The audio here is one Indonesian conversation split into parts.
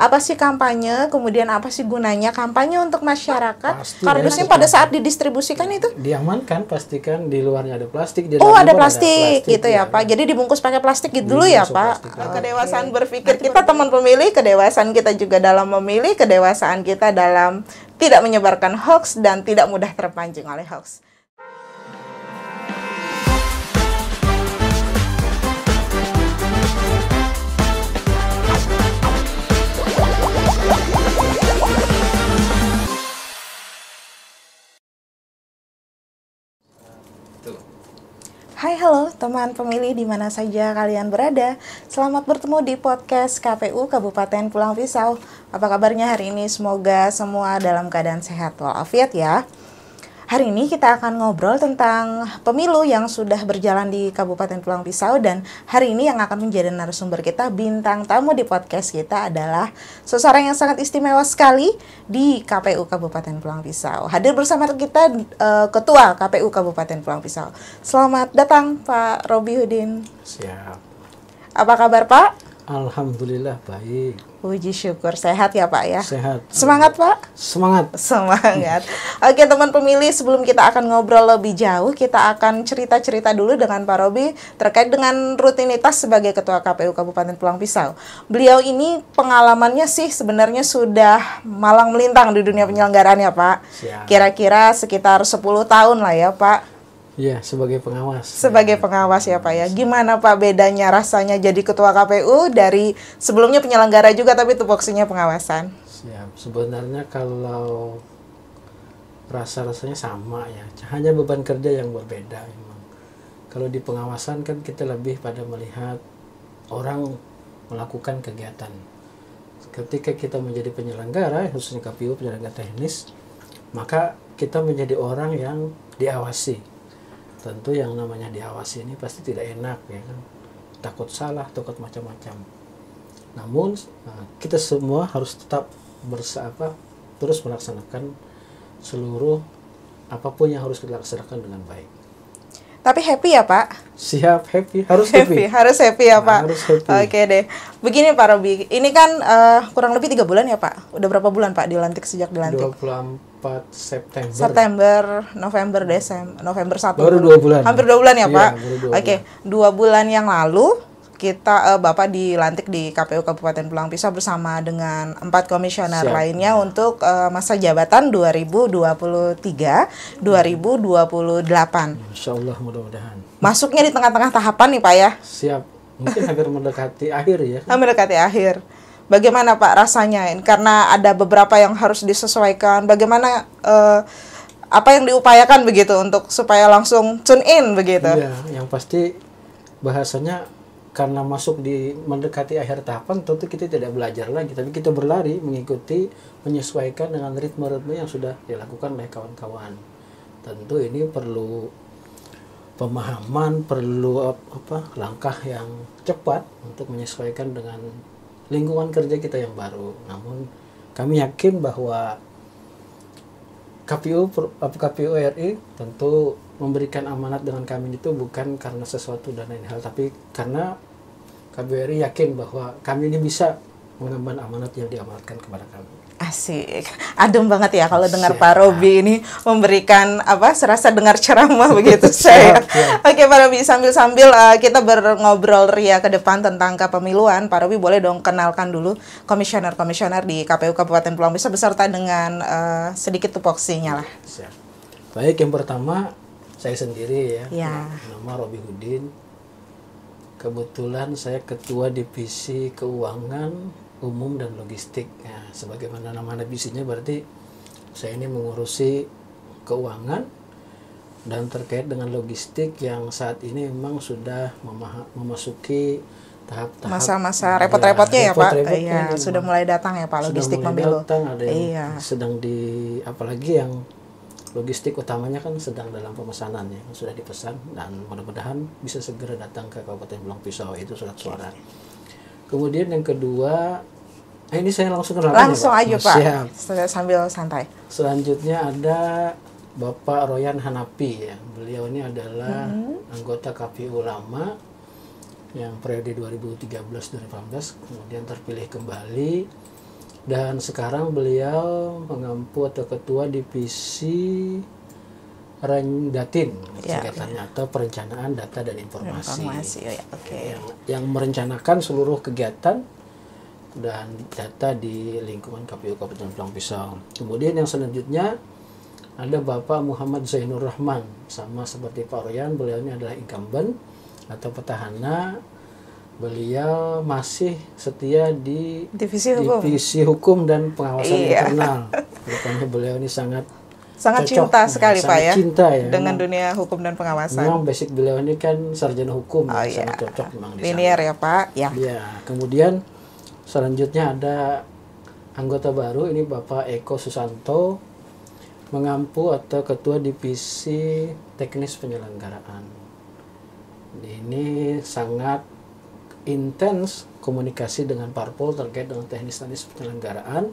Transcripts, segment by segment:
apa sih kampanye, kemudian apa sih gunanya kampanye untuk masyarakat. Pasti Kardusnya pada saat didistribusikan itu diamankan, pastikan di luarnya ada plastik. Di ada dalamnya plastik gitu ya Pak. Jadi dibungkus pakai plastik gitu dulu ya Pak. Kedewasaan berpikir kita teman pemilih, kedewasaan kita juga dalam memilih, kedewasaan kita dalam tidak menyebarkan hoax dan tidak mudah terpancing oleh hoax. Hai, halo teman pemilih di mana saja kalian berada. Selamat bertemu di podcast KPU Kabupaten Pulang Pisau. Apa kabarnya hari ini? Semoga semua dalam keadaan sehat walafiat ya. Hari ini kita akan ngobrol tentang pemilu yang sudah berjalan di Kabupaten Pulang Pisau, dan hari ini yang akan menjadi narasumber kita, bintang tamu di podcast kita adalah seseorang yang sangat istimewa sekali di KPU Kabupaten Pulang Pisau. Hadir bersama kita Ketua KPU Kabupaten Pulang Pisau. Selamat datang Pak Robi Hudin. Siap. Apa kabar Pak? Alhamdulillah baik. Puji syukur, sehat ya Pak ya? Sehat. Semangat Pak? Semangat. Semangat. Oke teman pemilih, sebelum kita akan ngobrol lebih jauh, kita akan cerita-cerita dulu dengan Pak Robi terkait dengan rutinitas sebagai Ketua KPU Kabupaten Pulang Pisau. Beliau ini pengalamannya sih sebenarnya sudah malang melintang di dunia penyelenggaraan ya Pak. Siap. Kira-kira sekitar 10 tahun lah ya Pak. Iya, sebagai pengawas. Sebagai pengawas ya Pak ya. Gimana Pak bedanya rasanya jadi Ketua KPU dari sebelumnya penyelenggara juga tapi tupoksinya pengawasan? Siap. Sebenarnya kalau rasa-rasanya sama ya, hanya beban kerja yang berbeda memang. Kalau di pengawasan kan kita lebih pada melihat orang melakukan kegiatan. Ketika kita menjadi penyelenggara, khususnya KPU penyelenggara teknis, maka kita menjadi orang yang diawasi. Tentu yang namanya diawasi ini pasti tidak enak ya kan, takut salah, takut macam-macam. Namun kita semua harus tetap terus melaksanakan seluruh apapun yang harus kita laksanakan dengan baik. Tapi happy ya Pak? Siap, happy, harus happy. Harus happy ya Pak? Harus happy. Oke deh. Begini Pak Robi, ini kan kurang lebih 3 bulan ya Pak? Udah berapa bulan Pak dilantik, sejak dilantik? 24 September. September, November, Desember, November 1. Baru 2 bulan. Hampir 2 bulan ya Iya, Pak? baru 2 Oke, 2 bulan yang lalu kita Bapak dilantik di KPU Kabupaten Pulang Pisau bersama dengan 4 komisioner lainnya untuk masa jabatan 2023-2028. Insya Allah mudah-mudahan. Masuknya di tengah-tengah tahapan nih Pak ya? Siap. Mungkin hampir mendekati akhir ya. Mendekati akhir. Bagaimana Pak rasanya? Karena ada beberapa yang harus disesuaikan. Bagaimana apa yang diupayakan begitu untuk supaya langsung tune in begitu? Iya, yang pasti bahasanya karena masuk di mendekati akhir tahapan, tentu kita tidak belajar lagi, tapi kita berlari mengikuti, menyesuaikan dengan ritme-ritme yang sudah dilakukan oleh kawan-kawan. Tentu ini perlu pemahaman, perlu langkah yang cepat untuk menyesuaikan dengan lingkungan kerja kita yang baru. Namun kami yakin bahwa KPU RI tentu memberikan amanat dengan kami itu bukan karena sesuatu dan lain hal, tapi karena KPU RI yakin bahwa kami ini bisa mengemban amanat yang diamanatkan kepada kami. Asik, adem banget ya kalau dengar Pak Robi ini memberikan serasa dengar ceramah begitu saya. Oke Pak Robi, sambil kita ngobrol ria ke depan tentang kepemiluan, Pak Robi boleh dong kenalkan dulu komisioner-komisioner di KPU Kabupaten Pulang Pisau beserta dengan sedikit tupoksinya lah. Siap. Baik, yang pertama saya sendiri ya. Nama Robi Hudin. Kebetulan saya Ketua Divisi Keuangan Umum dan Logistik. Ya, sebagaimana nama divisinya berarti saya ini mengurusi keuangan dan terkait dengan logistik yang saat ini memang sudah memasuki tahap-tahap masa-masa repot-repotnya ya Pak. Iya, sudah mulai datang ya Pak logistik pemilu. Ada yang sedang apalagi yang logistik utamanya kan sedang dalam pemesanan ya, sudah dipesan dan mudah-mudahan bisa segera datang ke Kabupaten Pulang Pisau, itu surat suara. Kemudian yang kedua, ini saya langsung kenalan langsung ya, Pak. Aja Pak, sambil santai. Selanjutnya ada Bapak Royan Hanapi ya, beliau ini adalah anggota KPU lama yang periode 2013-2018, kemudian terpilih kembali Dan sekarang beliau mengampu atau ketua divisi Rendatin singkatannya, atau perencanaan data dan informasi. Yang merencanakan seluruh kegiatan dan data di lingkungan KPU Kabupaten Pulang Pisau. Kemudian yang selanjutnya ada Bapak Muhammad Zainur Rahman, sama seperti Pak Royan, beliau ini adalah incumbent atau petahana. Beliau masih setia di divisi hukum dan pengawasan internal. Rupanya beliau ini sangat cinta sekali Pak ya, cinta ya dengan dunia hukum dan pengawasan. Memang basic beliau ini kan sarjana hukum, sangat cocok memang di sana. Linear ya Pak. Ya. Kemudian selanjutnya ada anggota baru, ini Bapak Eko Susanto, mengampu atau ketua divisi teknis penyelenggaraan. Ini sangat intens komunikasi dengan parpol terkait dengan teknis penyelenggaraan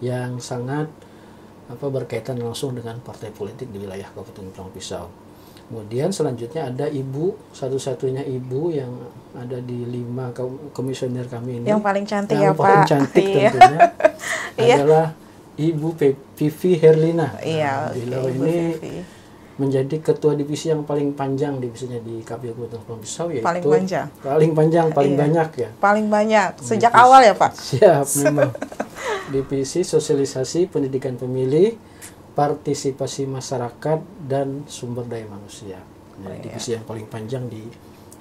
yang sangat berkaitan langsung dengan partai politik di wilayah Kabupaten Pulang Pisau. Kemudian selanjutnya ada ibu, satu-satunya ibu yang ada di 5 komisioner kami ini. Yang paling cantik ya Pak. Yang paling cantik tentunya adalah Ibu Pivi Herlina. Beliau ini menjadi ketua divisi yang paling panjang divisinya di KPU Kabupaten Pulang Pisau, yaitu paling banyak ya. Paling banyak sejak awal ya Pak. Siap memang. Divisi Sosialisasi Pendidikan Pemilih, Partisipasi Masyarakat dan Sumber Daya Manusia. Jadi divisi yang paling panjang di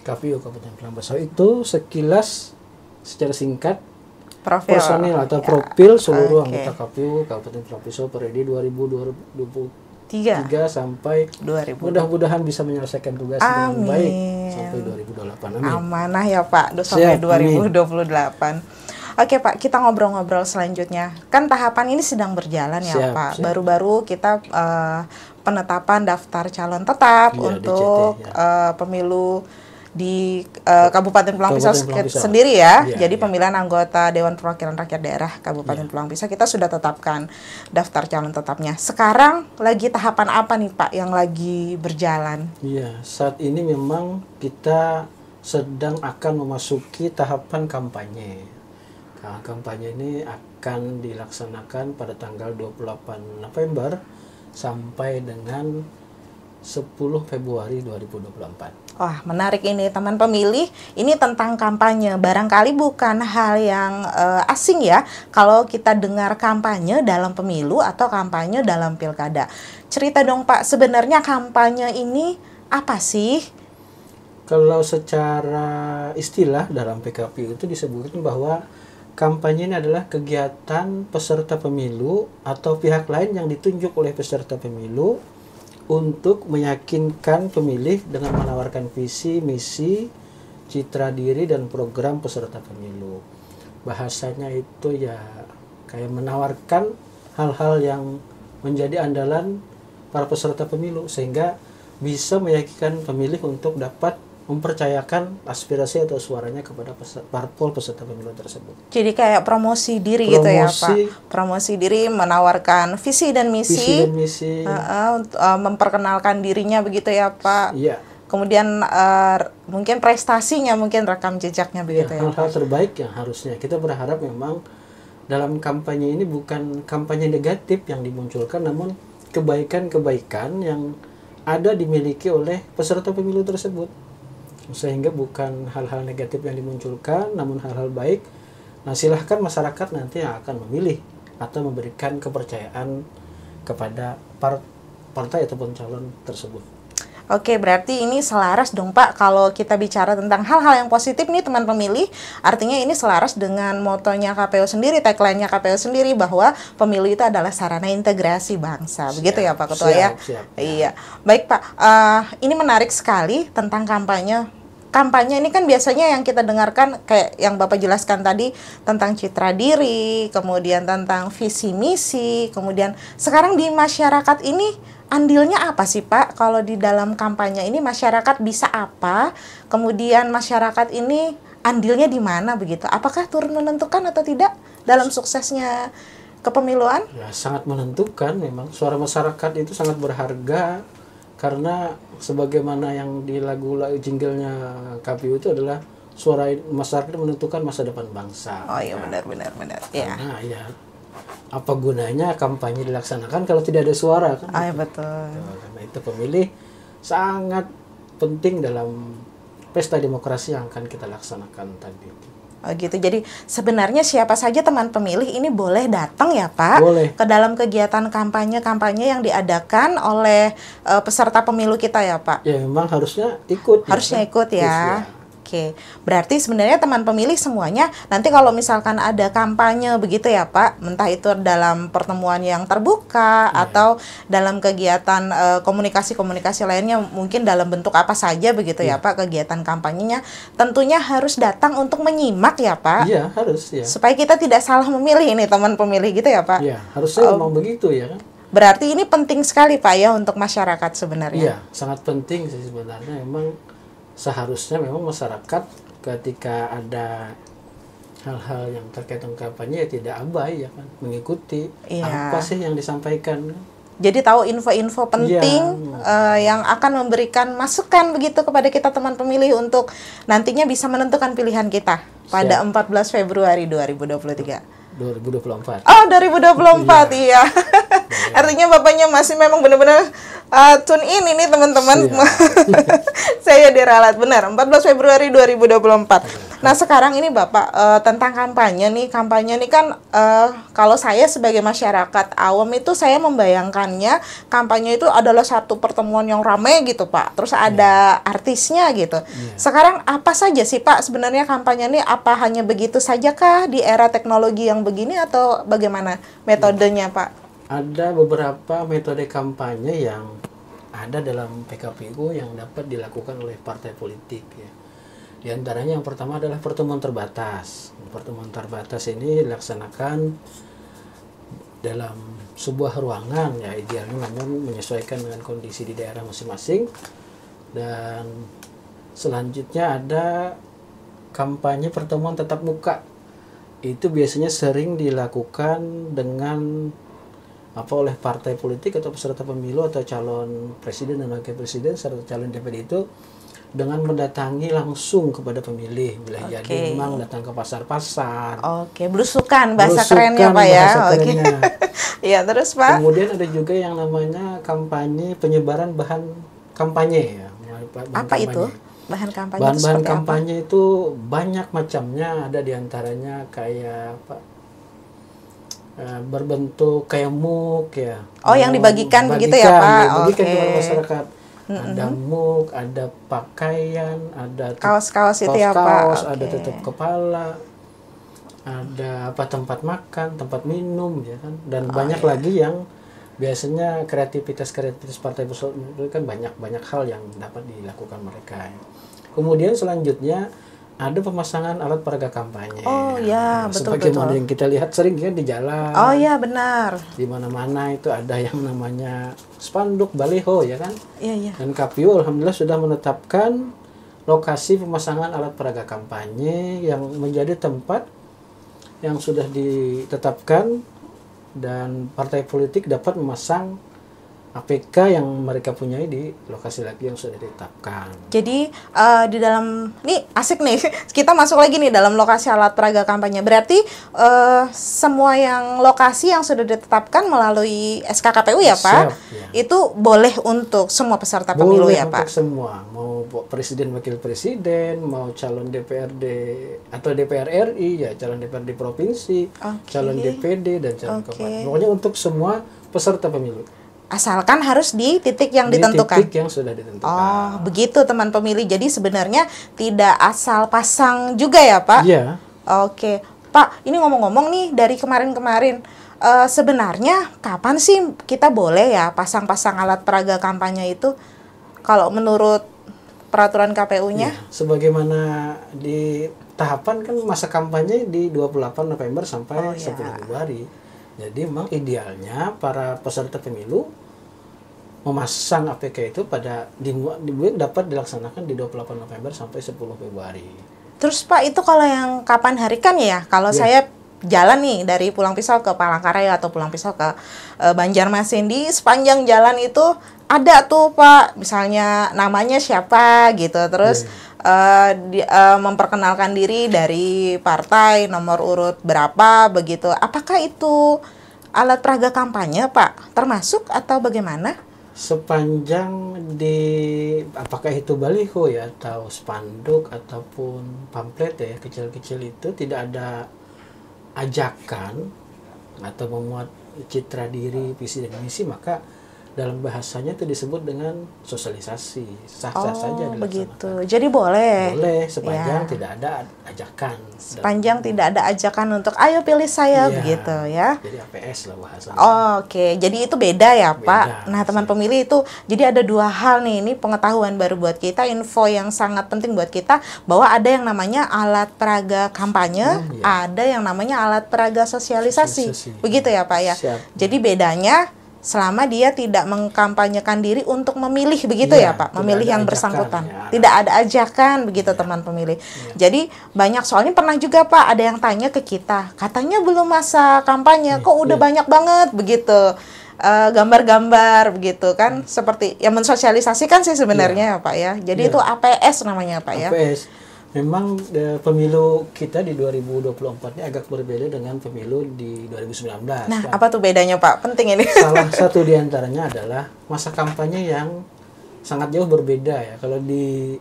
KPU Kabupaten Pulang Pisau. Itu sekilas secara singkat personil atau profil seluruh anggota KPU Kabupaten Pulang Pisau periode 2023 sampai 2000. Mudah-mudahan bisa menyelesaikan tugas dengan baik sampai 2028. Amin. Amanah ya Pak, sampai 2028. Oke Pak, kita ngobrol-ngobrol selanjutnya. Kan tahapan ini sedang berjalan ya Pak. Baru-baru kita penetapan daftar calon tetap untuk DCT, pemilu di Kabupaten Pulang Pisau sendiri ya. Jadi pemilihan anggota Dewan Perwakilan Rakyat Daerah Kabupaten Pulang Pisau kita sudah tetapkan daftar calon tetapnya. Sekarang lagi tahapan apa nih Pak yang lagi berjalan? Saat ini memang kita sedang akan memasuki tahapan kampanye. Kampanye ini akan dilaksanakan pada tanggal 28 November sampai dengan 10 Februari 2024. Wah, menarik ini teman pemilih. Ini tentang kampanye. Barangkali bukan hal yang asing ya kalau kita dengar kampanye dalam pemilu atau kampanye dalam pilkada. Cerita dong Pak, sebenarnya kampanye ini apa sih? Kalau secara istilah dalam PKPU itu disebutkan bahwa kampanye ini adalah kegiatan peserta pemilu atau pihak lain yang ditunjuk oleh peserta pemilu untuk meyakinkan pemilih dengan menawarkan visi, misi, citra diri, dan program peserta pemilu. Bahasanya itu ya kayak menawarkan hal-hal yang menjadi andalan para peserta pemilu sehingga bisa meyakinkan pemilih untuk dapat mempercayakan aspirasi atau suaranya kepada parpol peserta pemilu tersebut. Jadi kayak promosi diri gitu ya Pak. Promosi diri, menawarkan visi dan misi. Memperkenalkan dirinya begitu ya Pak. Iya. Kemudian mungkin prestasinya, mungkin rekam jejaknya begitu ya. Hal-hal terbaik yang harusnya. Kita berharap memang dalam kampanye ini bukan kampanye negatif yang dimunculkan, namun kebaikan-kebaikan yang ada dimiliki oleh peserta pemilu tersebut. Sehingga bukan hal-hal negatif yang dimunculkan, namun hal-hal baik. Nah, silahkan masyarakat nanti yang akan memilih atau memberikan kepercayaan kepada partai ataupun calon tersebut. Oke, berarti ini selaras dong Pak kalau kita bicara tentang hal-hal yang positif nih teman pemilih. Artinya ini selaras dengan motonya KPU sendiri, tagline-nya KPU sendiri bahwa pemilu itu adalah sarana integrasi bangsa. Begitu ya Pak Ketua ya? Iya. Baik Pak, ini menarik sekali tentang kampanye. Kampanye ini kan biasanya yang kita dengarkan kayak yang Bapak jelaskan tadi tentang citra diri, kemudian tentang visi misi, kemudian sekarang di masyarakat ini andilnya apa sih Pak? Kalau di dalam kampanye ini masyarakat bisa apa? Kemudian masyarakat ini andilnya di mana begitu? Apakah turun menentukan atau tidak dalam suksesnya kepemiluan? Ya, sangat menentukan memang. Suara masyarakat itu sangat berharga karena sebagaimana yang di lagu jinglenya KPU itu adalah suara masyarakat menentukan masa depan bangsa. Oh iya, benar. Ya. Karena ya apa gunanya kampanye dilaksanakan kalau tidak ada suara kan? Oh iya, betul. Karena itu pemilih sangat penting dalam pesta demokrasi yang akan kita laksanakan tadi. Oh gitu. Jadi sebenarnya siapa saja teman pemilih ini boleh datang ya Pak Boleh. ke dalam kegiatan kampanye yang diadakan oleh peserta pemilu kita ya Pak. Ya memang harusnya ikut. Harusnya kan? ikut ya. Oke, berarti sebenarnya teman pemilih semuanya nanti kalau misalkan ada kampanye begitu ya Pak, entah itu dalam pertemuan yang terbuka atau dalam kegiatan komunikasi-komunikasi lainnya, mungkin dalam bentuk apa saja begitu ya Pak kegiatan kampanyenya, tentunya harus datang untuk menyimak ya Pak. Iya, harus ya. Supaya kita tidak salah memilih ini teman pemilih gitu ya Pak. Iya, harusnya memang begitu ya kan. Berarti ini penting sekali Pak ya untuk masyarakat sebenarnya. Iya, sangat penting sih sebenarnya. Memang seharusnya memang masyarakat ketika ada hal-hal yang terkait dengan kampanye ya tidak abai ya kan, mengikuti apa sih yang disampaikan. Jadi tahu info-info penting yang akan memberikan masukan begitu kepada kita teman pemilih untuk nantinya bisa menentukan pilihan kita pada 14 Februari 2023. 2024. Oh, 2024 iya. Artinya bapaknya masih memang benar-benar tune in ini teman-teman. Saya diralat benar 14 Februari 2024. Nah, sekarang ini Bapak tentang kampanye nih kan kalau saya sebagai masyarakat awam itu saya membayangkannya kampanye itu adalah satu pertemuan yang ramai gitu Pak. Terus ada artisnya gitu. Sekarang apa saja sih Pak sebenarnya kampanye ini, apa hanya begitu saja kah di era teknologi yang begini atau bagaimana metodenya Pak? Ada beberapa metode kampanye yang ada dalam PKPU yang dapat dilakukan oleh partai politik ya. Di antaranya yang pertama adalah pertemuan terbatas. Pertemuan terbatas ini dilaksanakan dalam sebuah ruangan ya, idealnya namun menyesuaikan dengan kondisi di daerah masing-masing. Dan selanjutnya ada kampanye pertemuan tatap muka. Itu biasanya sering dilakukan dengan oleh partai politik atau peserta pemilu atau calon presiden dan wakil presiden serta calon DPD itu dengan mendatangi langsung kepada pemilih. Jadi memang datang ke pasar-pasar. Belusukan bahasa kerennya Pak ya. Iya, terus Pak. Kemudian ada juga yang namanya kampanye penyebaran bahan kampanye ya. Apa itu? Bahan kampanye. Bahan kampanye itu banyak macamnya, ada diantaranya kayak berbentuk kayak muk ya. Yang dibagikan begitu ya Pak. Dibagikan kepada masyarakat. Ada muk, ada pakaian, ada kaos-kaos itu ya Pak. Ada tutup kepala, ada tempat makan, tempat minum ya kan, dan banyak lagi yang biasanya kreativitas partai itu kan banyak hal yang dapat dilakukan mereka. Kemudian selanjutnya ada pemasangan alat peraga kampanye. Betul. Sebagaimana yang kita lihat sering kan di jalan. Benar. Di mana-mana itu ada yang namanya spanduk, baliho ya kan. Iya. Dan KPU alhamdulillah sudah menetapkan lokasi pemasangan alat peraga kampanye yang menjadi tempat yang sudah ditetapkan, dan partai politik dapat memasang APK yang mereka punyai di lokasi lagi yang sudah ditetapkan. Jadi di dalam nih asik nih kita masuk lagi nih dalam lokasi alat peraga kampanye. Berarti semua yang lokasi yang sudah ditetapkan melalui SK KPU ya Pak, itu boleh untuk semua peserta pemilu ya Pak? Boleh untuk semua, mau presiden wakil presiden, mau calon DPRD atau DPR RI ya, calon DPRD provinsi, calon DPD dan calon kabupaten. Pokoknya untuk semua peserta pemilu. Asalkan harus di titik yang ditentukan. Di titik yang sudah ditentukan. Begitu teman pemilih. Jadi sebenarnya tidak asal pasang juga ya Pak? Iya. Oke. Pak, ini ngomong-ngomong nih dari kemarin-kemarin. Sebenarnya kapan sih kita boleh ya pasang-pasang alat peraga kampanye itu? Kalau menurut peraturan KPU-nya? Ya, sebagaimana di tahapan kan masa kampanye di 28 November sampai 10 Februari. Jadi memang idealnya para peserta pemilu memasang APK itu pada dapat dilaksanakan di 28 November sampai 10 Februari. Terus Pak, itu kalau yang kapan hari kan ya? Kalau saya jalan nih dari Pulang Pisau ke Palangkaraya atau Pulang Pisau ke Banjarmasin, di sepanjang jalan itu ada tuh Pak, misalnya namanya siapa gitu, terus memperkenalkan diri dari partai nomor urut berapa begitu. Apakah itu alat peraga kampanye, Pak? Termasuk atau bagaimana? Sepanjang apakah itu baliho ya atau spanduk ataupun pamflet ya kecil-kecil itu tidak ada ajakan atau memuat citra diri, visi dan misi, maka dalam bahasanya itu disebut dengan sosialisasi. Sah-sah saja dilaksanakan. Begitu. Jadi boleh. Boleh sepanjang tidak ada ajakan. Sepanjang tidak ada ajakan untuk ayo pilih saya begitu ya. Jadi APS lah bahasanya. Oke. Jadi itu beda ya, Pak. Beda, Nah, teman pemilih itu jadi ada dua hal nih. Ini pengetahuan baru buat kita, info yang sangat penting buat kita bahwa ada yang namanya alat peraga kampanye, ada yang namanya alat peraga sosialisasi. Begitu ya, Pak ya. Siap. Jadi bedanya selama dia tidak mengkampanyekan diri untuk memilih begitu ya Pak, memilih yang bersangkutan. Tidak ada ajakan begitu teman pemilih. Jadi banyak soalnya pernah juga Pak ada yang tanya ke kita, katanya belum masa kampanye, kok udah banyak banget begitu. Gambar-gambar begitu kan, seperti yang mensosialisasikan sih sebenarnya ya Pak ya. Jadi itu APS namanya Pak ya. APS. Memang pemilu kita di 2024 ini agak berbeda dengan pemilu di 2019. Nah, apa tuh bedanya Pak? Penting ini. Salah satu diantaranya adalah masa kampanye yang sangat jauh berbeda ya. Kalau di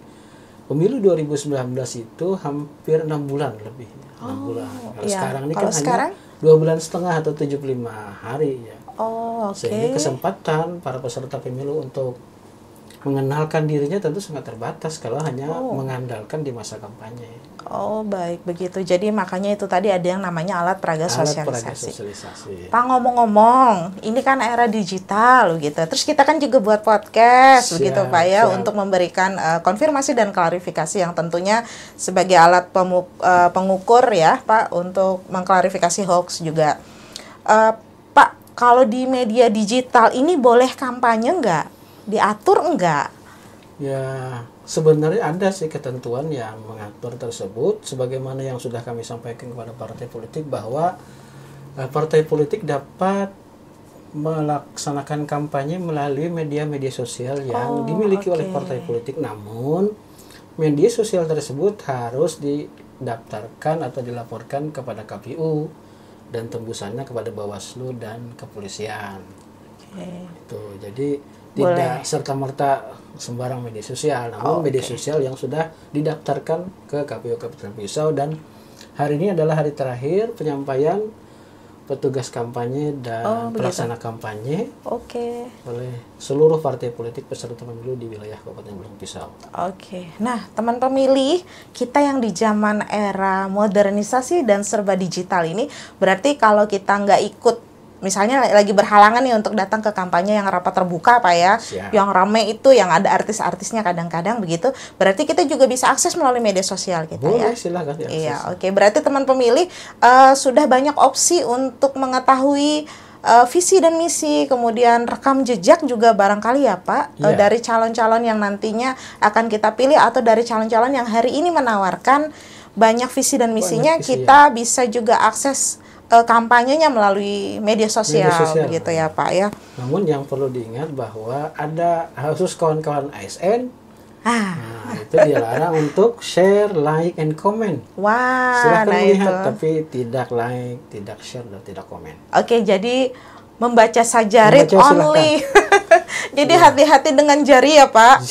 pemilu 2019 itu hampir 6 bulan lebih. 6 bulan. Kalau sekarang ini kan hanya 2 bulan setengah atau 75 hari ya. Sehingga kesempatan para peserta pemilu untuk mengenalkan dirinya tentu sangat terbatas kalau hanya mengandalkan di masa kampanye. Baik begitu. Jadi makanya itu tadi ada yang namanya alat peraga sosialisasi. Pak, ngomong-ngomong, ini kan era digital gitu. Terus kita kan juga buat podcast begitu Pak ya untuk memberikan konfirmasi dan klarifikasi yang tentunya sebagai alat pengukur ya Pak untuk mengklarifikasi hoax juga. Pak, kalau di media digital ini boleh kampanye nggak? Diatur enggak? Ya, sebenarnya ada sih ketentuan yang mengatur tersebut, sebagaimana yang sudah kami sampaikan kepada partai politik bahwa partai politik dapat melaksanakan kampanye melalui media-media sosial yang dimiliki oleh partai politik. Namun, media sosial tersebut harus didaftarkan atau dilaporkan kepada KPU dan tembusannya kepada Bawaslu dan kepolisian. Itu. Jadi tidak serta-merta sembarang media sosial, namun media sosial yang sudah didaftarkan ke KPU Kabupaten Pisau, dan hari ini adalah hari terakhir penyampaian petugas kampanye dan pelaksana kampanye oleh seluruh partai politik peserta pemilu di wilayah Kabupaten Pisau. Nah, teman pemilih kita yang di zaman era modernisasi dan serba digital ini, berarti kalau kita nggak ikut, misalnya lagi berhalangan nih untuk datang ke kampanye yang rapat terbuka Pak ya, yang rame itu, yang ada artis-artisnya kadang-kadang begitu, berarti kita juga bisa akses melalui media sosial kita. Boleh, silakan diakses. Iya, berarti teman pemilih sudah banyak opsi untuk mengetahui visi dan misi, kemudian rekam jejak juga barangkali ya Pak, dari calon-calon yang nantinya akan kita pilih atau dari calon-calon yang hari ini menawarkan banyak visi dan misinya, kita bisa juga akses kampanyenya melalui media sosial begitu ya Pak ya. Namun yang perlu diingat bahwa ada khusus kawan-kawan ASN, itu dilarang untuk share, like, and comment. Silahkan melihat, tapi tidak like, tidak share, dan tidak komen. Jadi membaca saja, read only. Jadi hati-hati dengan jari ya Pak.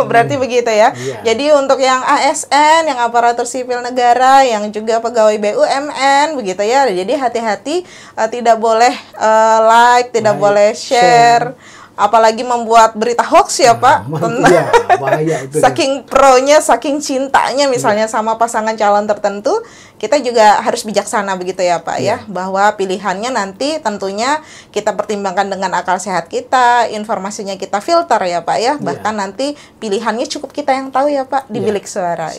Berarti begitu ya. Jadi untuk yang ASN, yang aparatur sipil negara, yang juga pegawai BUMN begitu ya. Jadi hati-hati, tidak boleh like, tidak boleh share. Apalagi membuat berita hoax ya Pak. Bahaya itu. Saking pronya, saking cintanya misalnya sama pasangan calon tertentu, kita juga harus bijaksana begitu ya Pak ya, bahwa pilihannya nanti tentunya kita pertimbangkan dengan akal sehat kita, informasinya kita filter ya Pak ya, bahkan nanti pilihannya cukup kita yang tahu ya Pak di bilik suara.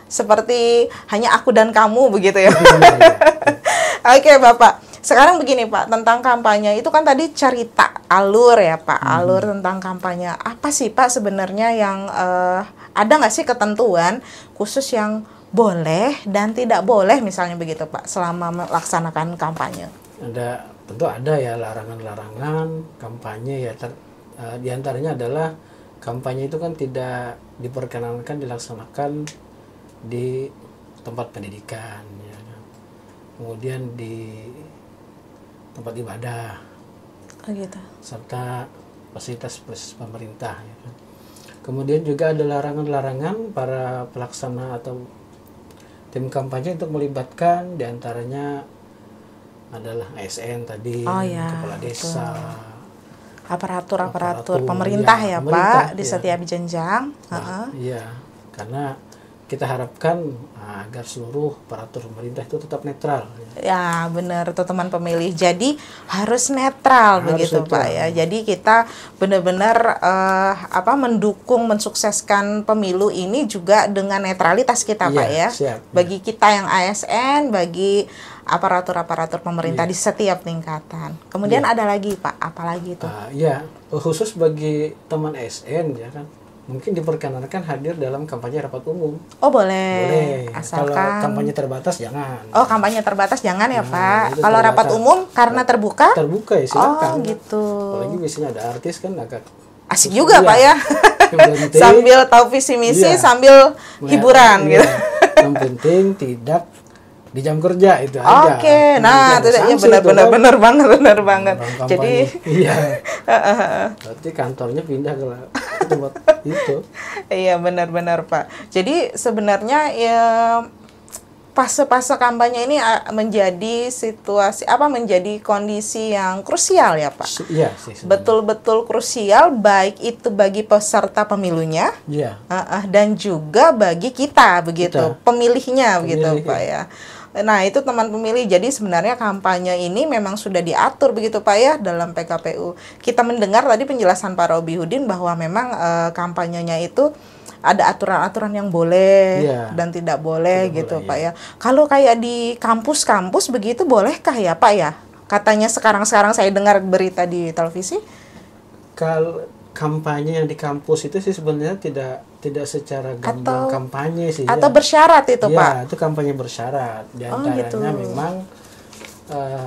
Seperti hanya aku dan kamu begitu ya. Bapak. Sekarang begini Pak, tentang kampanye itu kan tadi cerita alur ya Pak, alur tentang kampanye. Apa sih Pak sebenarnya yang ada nggak sih ketentuan khusus yang boleh dan tidak boleh misalnya begitu Pak selama melaksanakan kampanye? Tentu ada ya larangan-larangan kampanye ya. Di antaranya adalah kampanye itu kan tidak diperkenankan dilaksanakan di tempat pendidikan, ya kan? Kemudian di tempat ibadah, gitu. serta fasilitas pemerintah, ya kan? Kemudian juga ada larangan-larangan para pelaksana atau tim kampanye untuk melibatkan, diantaranya adalah ASN tadi, kepala desa, aparatur pemerintah ya Pak, di setiap jenjang. Iya, karena kita harapkan agar seluruh aparatur pemerintah itu tetap netral. Ya benar tuh teman pemilih. Jadi harus netral begitu Pak ya. Jadi kita benar-benar mendukung mensukseskan pemilu ini juga dengan netralitas kita Pak ya. Siap, bagi kita yang ASN, bagi aparatur pemerintah di setiap tingkatan. Kemudian ada lagi Pak, apalagi itu? Khusus bagi teman ASN ya kan. Mungkin diperkenankan hadir dalam kampanye rapat umum. Oh boleh. Asalkan kalau kampanye terbatas jangan. Oh kampanye terbatas jangan ya Pak. Kalau rapat umum karena terbuka? Terbuka ya silakan. Oh gitu. Apalagi biasanya ada artis kan agak asik juga Pak ya. Sambil tahu visi misi sambil hiburan gitu. Yang penting tidak di jam kerja itu aja. Oke, nah itu ya benar banget. Jadi berarti kantornya pindah ke tempat itu. Iya benar Pak. Jadi sebenarnya ya fase-fase kampanye ini menjadi menjadi kondisi yang krusial ya Pak. Iya sih. Betul-betul krusial, baik itu bagi peserta pemilunya, dan juga bagi kita begitu, pemilihnya begitu Pak ya. Nah itu teman pemilih, jadi sebenarnya kampanye ini memang sudah diatur begitu Pak ya dalam PKPU. Kita mendengar tadi penjelasan Pak Robihudin bahwa memang kampanyenya itu ada aturan-aturan yang boleh dan tidak boleh gitu Pak ya. Kalau kayak di kampus-kampus begitu bolehkah ya Pak ya? Katanya sekarang saya dengar berita di televisi. Kalau kampanye yang di kampus itu sih sebenarnya tidak secara gamblang kampanye sih. Atau bersyarat itu Pak? Ya, itu kampanye bersyarat. Di antaranya memang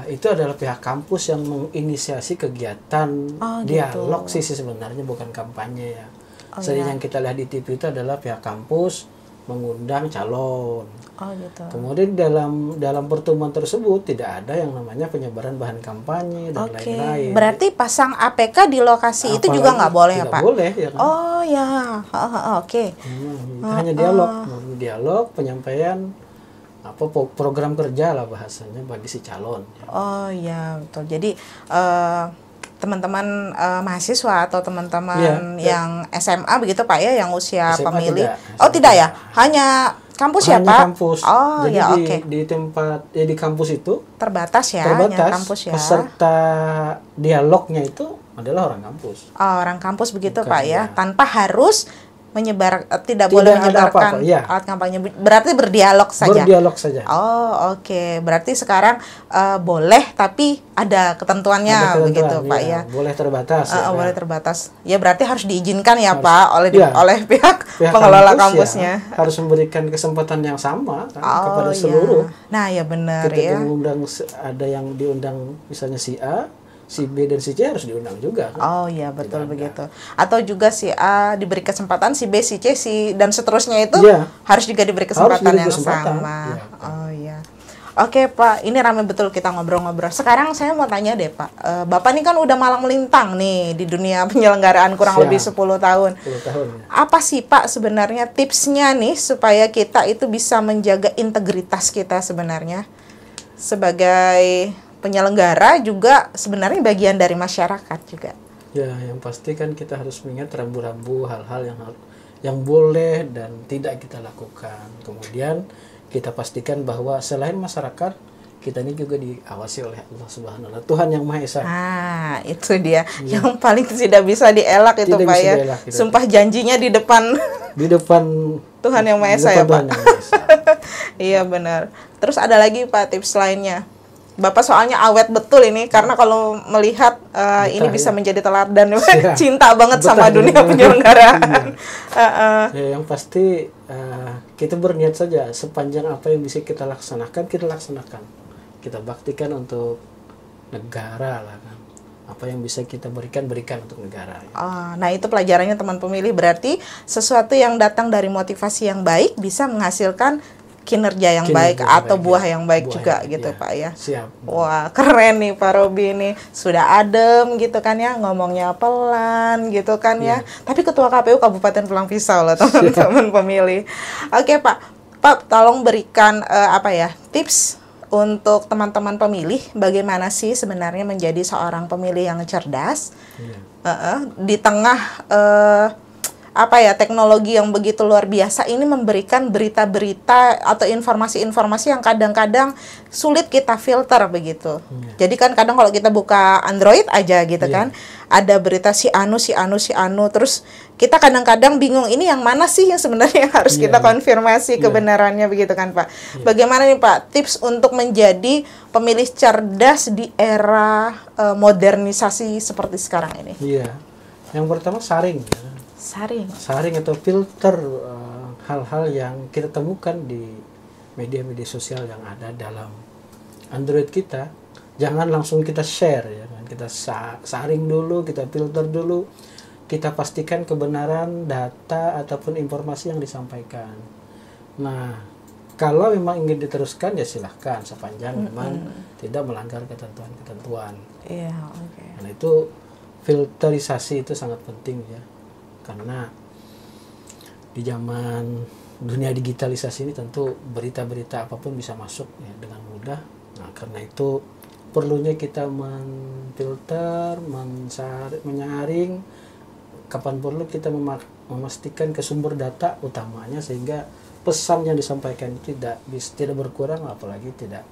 itu adalah pihak kampus yang menginisiasi kegiatan dialog sih sebenarnya, bukan kampanye ya. Sering yang kita lihat di TV itu adalah pihak kampus mengundang calon. Kemudian dalam pertemuan tersebut tidak ada yang namanya penyebaran bahan kampanye dan lain-lain. Berarti pasang APK di lokasi itu juga nggak boleh ya Pak? Boleh ya kan? Oh ya, oke. Hanya dialog, penyampaian program kerja lah bahasanya bagi si calon. Oh ya betul. Jadi teman-teman mahasiswa atau teman-teman yang SMA begitu Pak ya, yang usia SMA pemilih. Tidak ya? Hanya kampus ya Pak? Kampus. Oh jadi ya oke. Di tempat di kampus itu terbatas ya, hanya kampus ya. Peserta dialognya itu adalah orang kampus. Orang kampus begitu Pak ya, tanpa harus tidak boleh menyebarkan alat kampanye. Berarti berdialog saja. Oh oke. Berarti sekarang boleh tapi ada ketentuannya begitu Pak ya. Boleh terbatas. Boleh terbatas. Ya berarti harus diizinkan ya Pak oleh pihak pengelola kampusnya. Harus memberikan kesempatan yang sama kepada seluruh. Nah ya benar ya. Ada yang diundang misalnya si A, si B dan si C harus diundang juga kan? Oh iya betul begitu. Atau juga si A diberi kesempatan, si B, si C, dan seterusnya itu harus juga diberi kesempatan yang sama. Oh iya. Oke Pak, ini ramai betul kita ngobrol-ngobrol. Sekarang saya mau tanya deh Pak, Bapak ini kan udah malang melintang nih di dunia penyelenggaraan kurang lebih 10 tahun. 10 tahun ya. Apa sih Pak sebenarnya tipsnya nih supaya kita itu bisa menjaga integritas kita sebenarnya sebagai penyelenggara, juga sebenarnya bagian dari masyarakat juga. Ya, yang pasti kan kita harus mengingat rambu-rambu hal-hal yang boleh dan tidak kita lakukan. Kemudian kita pastikan bahwa selain masyarakat, kita ini juga diawasi oleh Allah Subhanahu wa Ta'ala, Tuhan yang Maha Esa. Itu dia yang paling tidak bisa dielak itu Pak ya. Sumpah janjinya di depan Tuhan yang Maha Esa ya Pak. Iya benar. Terus ada lagi Pak tips lainnya. Bapak soalnya awet betul ini, karena kalau melihat ini bisa menjadi teladan, cinta banget sama dunia penyelenggaraan. Yang pasti kita berniat saja, sepanjang apa yang bisa kita laksanakan, kita laksanakan. Kita baktikan untuk negara lah kan. apa yang bisa kita berikan untuk negara. Nah itu pelajarannya teman pemilih, berarti sesuatu yang datang dari motivasi yang baik bisa menghasilkan kinerja yang baik atau buah yang baik juga gitu Pak ya. Siap. Wah keren nih Pak Robi nih, sudah adem gitu kan ya, ngomongnya pelan gitu kan ya. Tapi Ketua KPU Kabupaten Pulang Pisau loh teman-teman pemilih. Oke Pak tolong berikan tips untuk teman-teman pemilih, bagaimana sih sebenarnya menjadi seorang pemilih yang cerdas di tengah teknologi yang begitu luar biasa ini, memberikan berita-berita atau informasi-informasi yang kadang-kadang sulit kita filter begitu. Jadi kan kadang kalau kita buka Android aja gitu kan, ada berita si anu, terus kita kadang-kadang bingung ini yang mana sih yang sebenarnya yang harus kita konfirmasi kebenarannya begitu kan Pak. Bagaimana nih Pak tips untuk menjadi pemilih cerdas di era modernisasi seperti sekarang ini? Iya, yang pertama saring atau filter hal-hal yang kita temukan di media-media sosial yang ada dalam Android kita. Jangan langsung kita share ya kan, kita saring dulu, kita filter dulu, kita pastikan kebenaran data ataupun informasi yang disampaikan. Nah, kalau memang ingin diteruskan ya silahkan, sepanjang memang tidak melanggar ketentuan-ketentuan. Nah itu filterisasi itu sangat penting ya, karena di zaman dunia digitalisasi ini tentu berita-berita apapun bisa masuk ya dengan mudah. Nah karena itu perlunya kita menfilter, menyaring, kapan perlu kita memastikan ke sumber data utamanya sehingga pesan yang disampaikan tidak berkurang apalagi tidak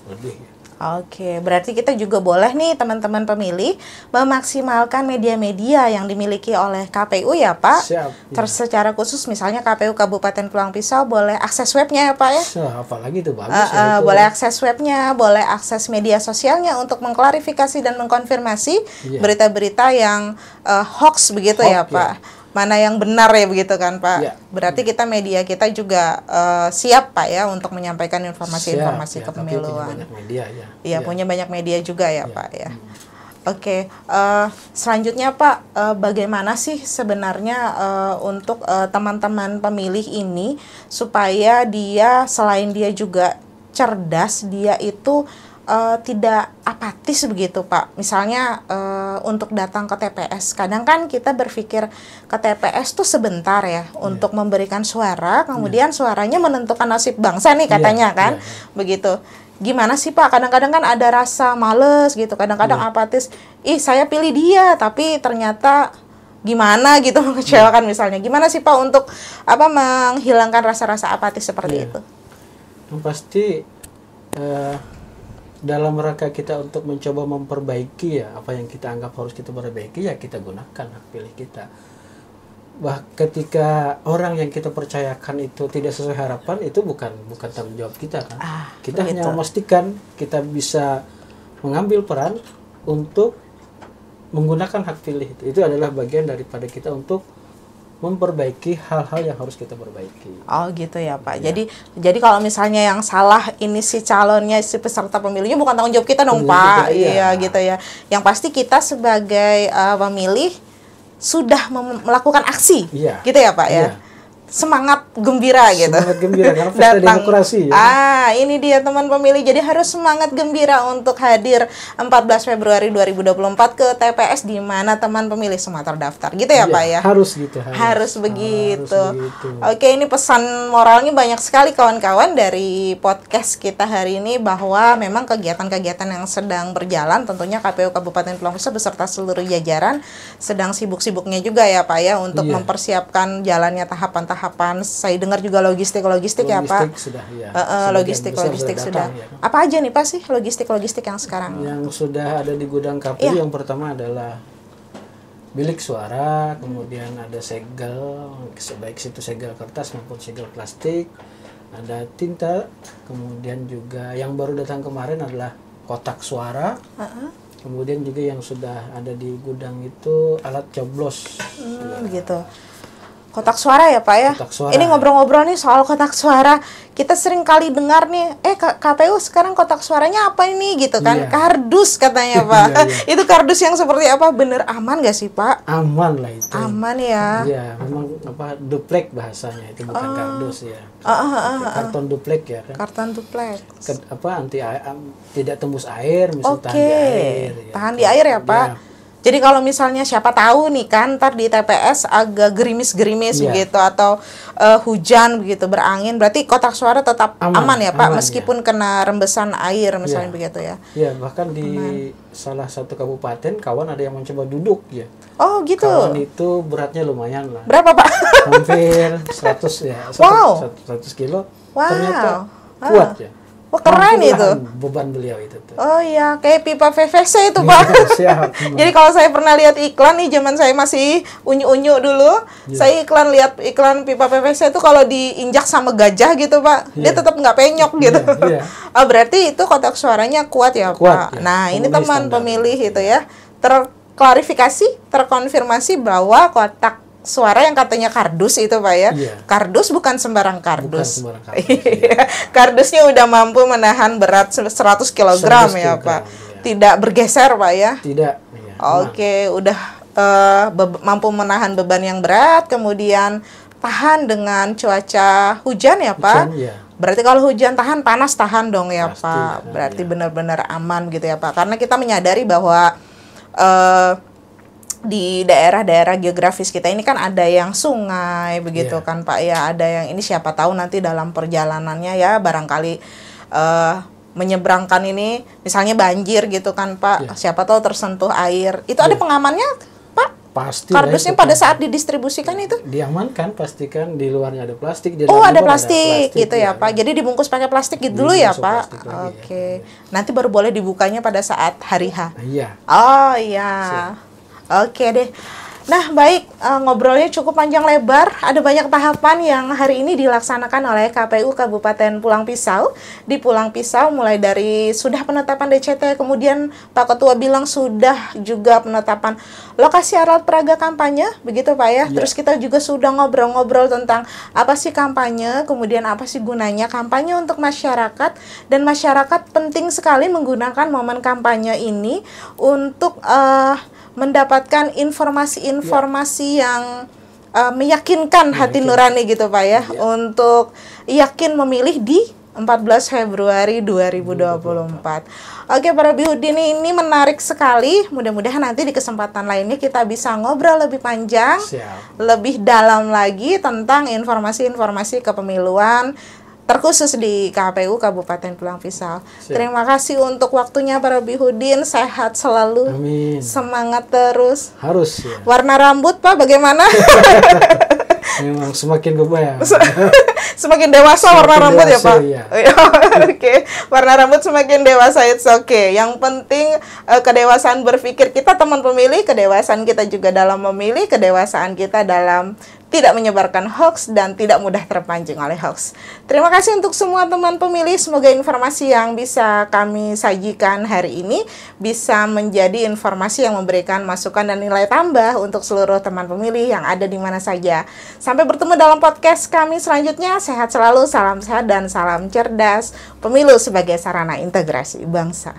lebih. Oke, berarti kita juga boleh nih teman-teman pemilih memaksimalkan media-media yang dimiliki oleh KPU ya Pak. Siap. Secara khusus misalnya KPU Kabupaten Pulang Pisau boleh akses webnya ya Pak ya. Apalagi itu bagus ya, boleh akses webnya, boleh akses media sosialnya untuk mengklarifikasi dan mengkonfirmasi berita-berita yang hoax begitu ya Pak. Mana yang benar ya begitu kan Pak. Berarti kita media kita juga siap Pak ya untuk menyampaikan informasi-informasi kepemiluan. Punya banyak media punya banyak media juga ya Pak ya. Oke, selanjutnya Pak, bagaimana sih sebenarnya untuk teman-teman pemilih ini supaya dia selain dia juga cerdas, dia itu tidak apatis begitu Pak. Misalnya untuk datang ke TPS, kadang kan kita berpikir ke TPS tuh sebentar ya untuk memberikan suara, kemudian suaranya menentukan nasib bangsa nih katanya kan, begitu. Gimana sih Pak? Kadang-kadang kan ada rasa males gitu, kadang-kadang apatis. Saya pilih dia, tapi ternyata gimana gitu mengecewakan misalnya. Gimana sih Pak untuk menghilangkan rasa-rasa apatis seperti itu? Yang pasti dalam rangka kita untuk mencoba memperbaiki ya apa yang kita anggap harus kita perbaiki, ya kita gunakan hak pilih kita. Ketika orang yang kita percayakan itu tidak sesuai harapan, itu bukan tanggung jawab kita kan. Kita hanya memastikan kita bisa mengambil peran untuk menggunakan hak pilih itu adalah bagian daripada kita untuk memperbaiki hal-hal yang harus kita perbaiki. Oh gitu ya Pak. Jadi kalau misalnya yang salah ini si calonnya, si peserta pemilunya, bukan tanggung jawab kita dong Pak. Gitu ya. Yang pasti kita sebagai pemilih sudah melakukan aksi, gitu ya Pak ya. Semangat gembira gitu. Semangat gembira karena pesta demokrasi. Ini dia teman pemilih. Jadi harus semangat gembira untuk hadir 14 Februari 2024 ke TPS di mana teman pemilih semua terdaftar. Gitu ya Pak ya. Harus gitu. Harus begitu. Oke, ini pesan moralnya banyak sekali kawan-kawan dari podcast kita hari ini, bahwa memang kegiatan-kegiatan yang sedang berjalan tentunya KPU Kabupaten Pulang Pisau beserta seluruh jajaran sedang sibuk-sibuknya juga ya Pak ya untuk mempersiapkan jalannya tahapan-tahapan. Saya dengar juga logistik ya Pak. Logistik sudah. Ya. Apa aja nih Pak sih logistik yang sekarang? Yang sudah ada di gudang KPU yang pertama adalah bilik suara, kemudian ada segel, baik itu segel kertas maupun segel plastik, ada tinta, kemudian juga yang baru datang kemarin adalah kotak suara. Kemudian juga yang sudah ada di gudang itu alat coblos. Begitu. Kotak suara ya Pak ya? Kotak suara. Ini ngobrol-ngobrol nih soal kotak suara. Kita sering kali dengar nih, KPU sekarang kotak suaranya apa ini gitu kan? Iya. Kardus katanya Pak. Iya, iya. Itu kardus yang seperti apa? Bener aman gak sih Pak? Aman lah itu. Aman ya. Iya, memang duplek bahasanya itu, bukan kardus ya. Karton duplek ya kan. Karton duplek. Anti air, tidak tembus air, misalnya tahan di air. Ya. Tahan di air ya Pak. Ya. Jadi kalau misalnya siapa tahu nih kan ntar di TPS agak gerimis-gerimis Iya. begitu atau hujan begitu berangin, berarti kotak suara tetap aman ya Pak, aman, meskipun kena rembesan air misalnya Iya. begitu ya. Ya, bahkan di salah satu kabupaten kawan ada yang mencoba duduk ya. Oh gitu. Kawan itu beratnya lumayan lah. Berapa Pak? Hampir 100 ya. Wow. 100 kilo. Wow. Ternyata kuat ya. Wah keren Mampu itu. nahan beban beliau itu tuh. Oh iya, kayak pipa PVC itu Pak. Siap. Jadi kalau saya pernah lihat iklan nih, zaman saya masih unyu-unyu dulu, saya lihat iklan pipa PVC itu kalau diinjak sama gajah gitu Pak, dia tetap nggak penyok gitu. Iya. Oh berarti itu kotak suaranya kuat ya Kuat, Pak. ya. Nah ini Memenuhi teman standar. pemilih itu ya, terklarifikasi, terkonfirmasi bahwa kotak suara yang katanya kardus itu Pak ya, Iya. kardus bukan sembarang kardus. Bukan sembarang kardus, Iya. Kardusnya udah mampu menahan berat 100 kg 100 ya kilogram, Pak. iya. Tidak bergeser Pak ya. Tidak. Ya, aman. Oke, udah mampu menahan beban yang berat, kemudian tahan dengan cuaca hujan ya Pak. Hujan, ya. Berarti kalau hujan tahan, panas tahan dong ya Pasti, Pak. ya, Berarti ya. benar-benar aman gitu ya Pak. Karena kita menyadari bahwa di daerah-daerah geografis kita ini kan ada yang sungai begitu Iya. kan Pak ya, ada yang ini siapa tahu nanti dalam perjalanannya ya barangkali menyeberangkan ini misalnya banjir gitu kan Pak, Iya. siapa tahu tersentuh air. Itu ada Iya. pengamannya Pak? Pasti lah Kardusnya itu pada kan. saat didistribusikan itu? Diamankan, pastikan di luarnya ada plastik. Di Oh, ada dalamnya plastik gitu ya Pak. Jadi dibungkus pakai plastik gitu dulu ya Dibungkus Pak. plastik lagi, Oke. Nanti baru boleh dibukanya pada saat hari H. Nah, iya. Oh iya, oke deh. Nah baik, ngobrolnya cukup panjang lebar. Ada banyak tahapan yang hari ini dilaksanakan oleh KPU Kabupaten Pulang Pisau. Di Pulang Pisau mulai dari sudah penetapan DCT, kemudian Pak Ketua bilang sudah juga penetapan lokasi alat peraga kampanye, begitu Pak ya. Iya. Terus kita juga sudah ngobrol-ngobrol tentang apa sih kampanye, kemudian apa sih gunanya kampanye untuk masyarakat, dan masyarakat penting sekali menggunakan momen kampanye ini untuk mendapatkan informasi-informasi yang meyakinkan hati nurani gitu Pak ya, untuk yakin memilih di 14 Februari 2024. Oke para Bihudin, ini menarik sekali. Mudah-mudahan nanti di kesempatan lainnya kita bisa ngobrol lebih panjang, Siap. lebih dalam lagi tentang informasi-informasi kepemiluan terkhusus di KPU Kabupaten Pulang Pisau. Siap. Terima kasih untuk waktunya para Bihudin, sehat selalu, Amin. semangat terus. Harus ya. Warna rambut Pak bagaimana? Memang semakin berubah. Semakin dewasa warna Semakin rambut ya dewasa, Pak? iya. Oke, warna rambut semakin dewasa, it's okay. Yang penting kedewasaan berpikir kita teman pemilih, kedewasaan kita juga dalam memilih, kedewasaan kita dalam tidak menyebarkan hoax dan tidak mudah terpancing oleh hoax. Terima kasih untuk semua teman pemilih. Semoga informasi yang bisa kami sajikan hari ini bisa menjadi informasi yang memberikan masukan dan nilai tambah untuk seluruh teman pemilih yang ada di mana saja. Sampai bertemu dalam podcast kami selanjutnya. Sehat selalu, salam sehat dan salam cerdas. Pemilu sebagai sarana integrasi bangsa.